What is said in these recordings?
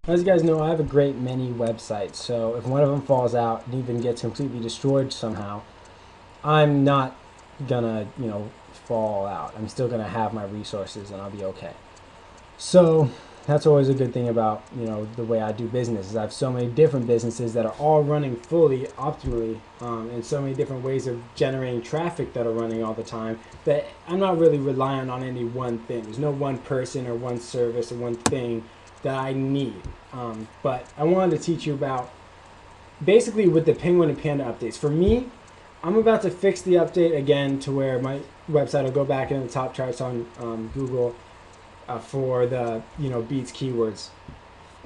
As you guys know, I have a great many websites, so if one of them falls out and even gets completely destroyed somehow, I'm not gonna, fall out. I'm still gonna have my resources and I'll be okay. So that's always a good thing about, the way I do business is I have so many different businesses that are all running fully optimally, and so many different ways of generating traffic that are running all the time that I'm not really relying on any one thing. There's no one person or one service or one thing that I need. But I wanted to teach you about basically with the Penguin and Panda updates. For me, I'm about to fix the update again to where my website will go back in the top charts on Google for the Beats keywords.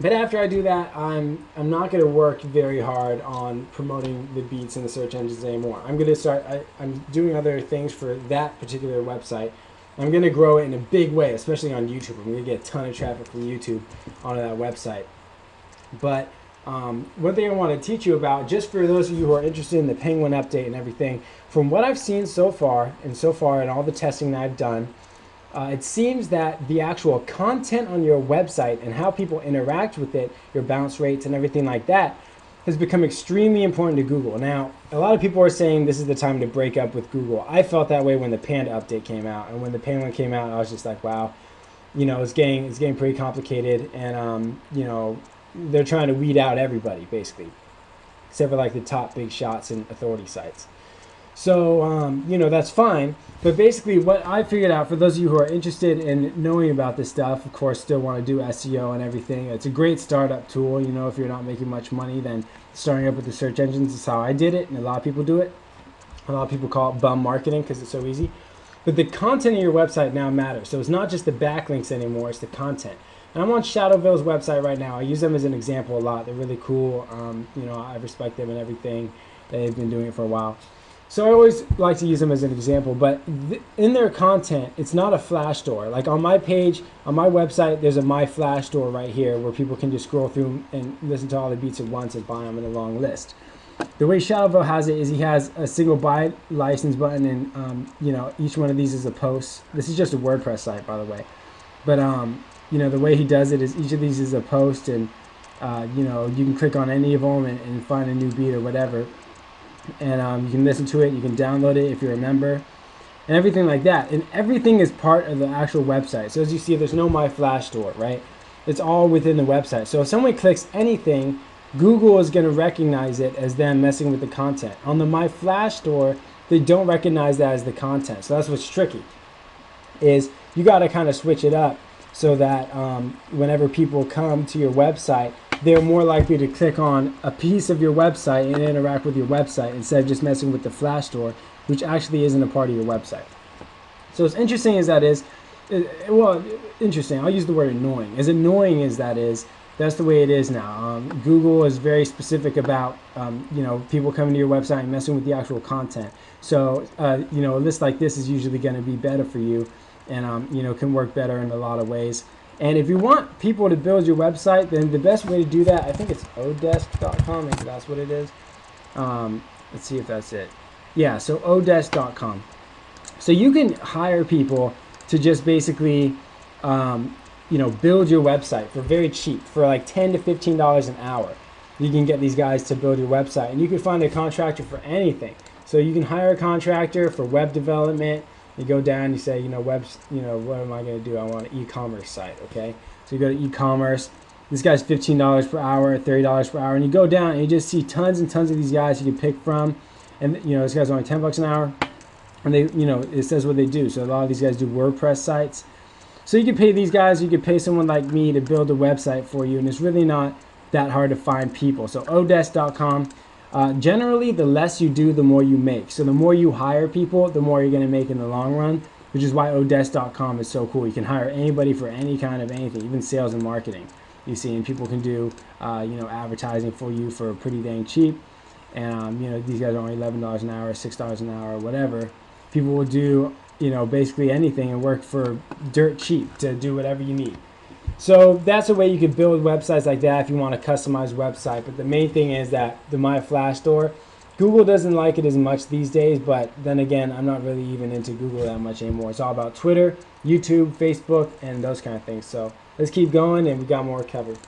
But after I do that, I'm not going to work very hard on promoting the Beats in the search engines anymore. I'm going to start. I'm doing other things for that particular website. I'm going to grow it in a big way, especially on YouTube. I'm going to get a ton of traffic from YouTube onto that website. But one thing I want to teach you about, just for those of you who are interested in the Penguin update and everything, from what I've seen so far and all the testing that I've done, it seems that the actual content on your website and how people interact with it, your bounce rates and everything like that, has become extremely important to Google. Now, a lot of people are saying this is the time to break up with Google. I felt that way when the Panda update came out, and when the Penguin came out, I was just like, wow, it's getting pretty complicated, and they're trying to weed out everybody basically, except for like the top big shots and authority sites. So, that's fine. But basically what I figured out, for those of you who are interested in knowing about this stuff, of course, still want to do SEO and everything, it's a great startup tool. If you're not making much money, then starting up with the search engines is how I did it, and a lot of people do it. A lot of people call it bum marketing because it's so easy. But the content of your website now matters. So it's not just the backlinks anymore, it's the content. And I'm on Shadowville's website right now. I use them as an example a lot. They're really cool. I respect them and everything. They've been doing it for a while. So I always like to use them as an example, but in their content, it's not a flash store. Like on my page, on my website, there's a My Flash store right here where people can just scroll through and listen to all the beats at once and buy them in a long list. The way Shadowville has it is he has a single buy license button, and each one of these is a post. This is just a WordPress site, by the way. But the way he does it is each of these is a post, and you can click on any of them and find a new beat or whatever. And you can listen to it, you can download it if you're a member, and everything like that. And everything is part of the actual website. So as you see, there's no My Flash store, right? It's all within the website. So if someone clicks anything, Google is going to recognize it as them messing with the content. On the My Flash store, they don't recognize that as the content. So that's what's tricky, is you got to kind of switch it up so that whenever people come to your website, they're more likely to click on a piece of your website and interact with your website instead of just messing with the Flash store, which actually isn't a part of your website. So as interesting as that is, interesting, I'll use the word annoying. As annoying as that is, that's the way it is now. Google is very specific about people coming to your website and messing with the actual content. So a list like this is usually going to be better for you, and can work better in a lot of ways. And if you want people to build your website, then the best way to do that, I think it's odesk.com, maybe that's what it is. Let's see if that's it. Yeah, so odesk.com. So you can hire people to just basically, build your website for very cheap, for like $10 to $15 an hour. You can get these guys to build your website, and you can find a contractor for anything. So you can hire a contractor for web development. You go down, you say, what am I going to do? I want an e-commerce site, okay? So you go to e-commerce. This guy's $15 per hour, $30 per hour, and you go down and you just see tons and tons of these guys you can pick from. And this guy's only $10 an hour, and they, it says what they do. So a lot of these guys do WordPress sites. So you can pay these guys, you could pay someone like me to build a website for you, and it's really not that hard to find people. So odesk.com. Generally, the less you do, the more you make. So the more you hire people, the more you're going to make in the long run, which is why odesk.com is so cool. You can hire anybody for any kind of anything, even sales and marketing. You see, and people can do, advertising for you for pretty dang cheap. And, these guys are only $11 an hour, $6 an hour, whatever. People will do, basically anything and work for dirt cheap to do whatever you need. So that's a way you could build websites like that if you want a customized website. But the main thing is that the My Flash store, Google doesn't like it as much these days, but then again, I'm not really even into Google that much anymore. It's all about Twitter, YouTube, Facebook, and those kind of things. So let's keep going, and we got more covered.